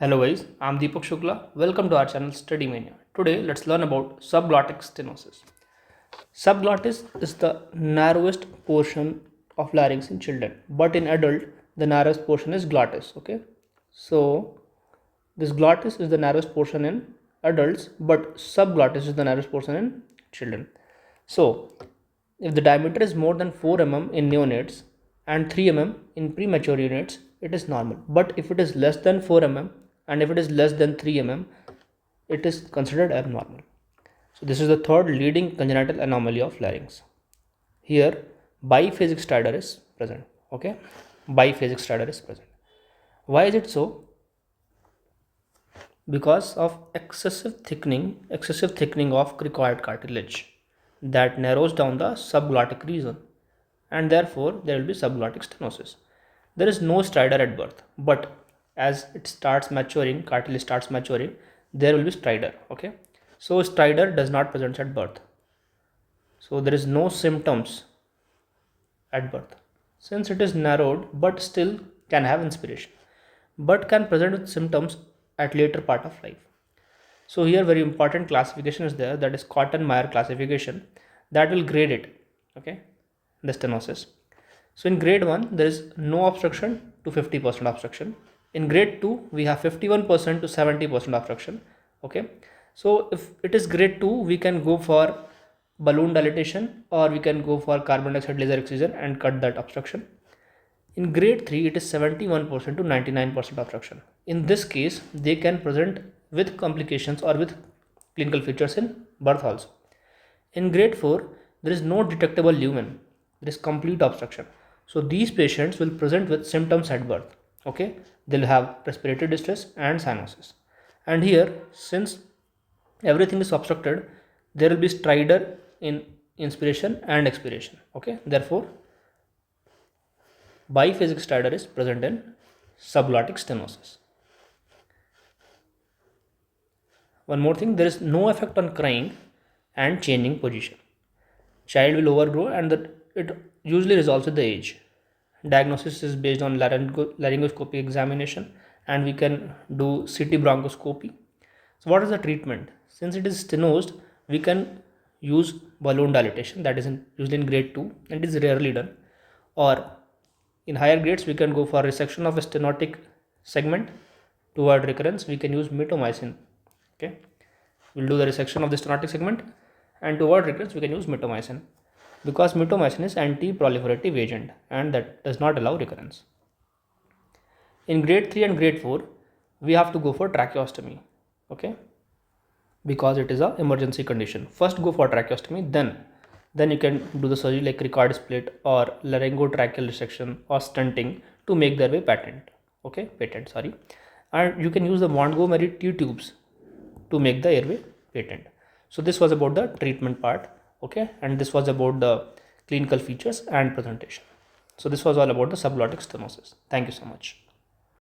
Hello guys, I'm Deepak Shukla. Welcome to our channel Study Mania. Today let's learn about subglottic stenosis. Subglottis is the narrowest portion of larynx in children, but in adult the narrowest portion is glottis. Okay, so this glottis is the narrowest portion in adults, but subglottis is the narrowest portion in children. So if the diameter is more than 4 mm in neonates and 3 mm in premature units, it is normal. But if it is less than 4 mm and if it is less than 3 mm, it is considered abnormal. So this is the third leading congenital anomaly of larynx. Here biphasic stridor is present. Okay, biphasic stridor is present. Why is it so? Because of excessive thickening of cricoid cartilage that narrows down the subglottic region, and therefore there will be subglottic stenosis. There is no stridor at birth, but as it starts maturing, cartilage starts maturing, there will be stridor. Okay, so stridor does not present at birth, so there is no symptoms at birth since it is narrowed, but still can have inspiration, but can present with symptoms at later part of life. So here very important classification is there, that is Cotton-Meyer classification, that will grade it. Okay, the stenosis. So in grade 1 there is no obstruction to 50% obstruction. In grade 2 we have 51% to 70% obstruction. Okay, so if it is grade 2 we can go for balloon dilatation or we can go for carbon dioxide laser excision and cut that obstruction. In grade 3 it is 71% to 99% obstruction. In this case they can present with complications or with clinical features in birth also. In grade 4 there is no detectable lumen, there is complete obstruction. So these patients will present with symptoms at birth. Okay, they'll have respiratory distress and cyanosis. And here since everything is obstructed, there will be stridor in inspiration and expiration. Okay, therefore biphasic stridor is present in subglottic stenosis. One more thing, there is no effect on crying and changing position. Child will overgrow and it usually resolves with the age. Diagnosis is based on laryngoscopy examination, and we can do CT bronchoscopy. So what is the treatment? Since it is stenosed, we can use balloon dilatation, that is usually in grade 2 and it is rarely done, or in higher grades we can go for resection of a stenotic segment. To avoid recurrence we can use mitomycin. Okay, we'll do the resection of the stenotic segment, and to avoid recurrence we can use mitomycin, because mitomycin is anti-proliferative agent and that does not allow recurrence. In grade 3 and grade 4 we have to go for tracheostomy. Okay, because it is a emergency condition. First go for tracheostomy, then you can do the surgery like cricoid split or laryngotracheal resection or stenting to make their way patent. Okay, sorry. And you can use the Montgomery T tubes to make the airway patent. So this was about the treatment part. Okay, and this was about the clinical features and presentation. So this was all about the subglottic stenosis. Thank you so much.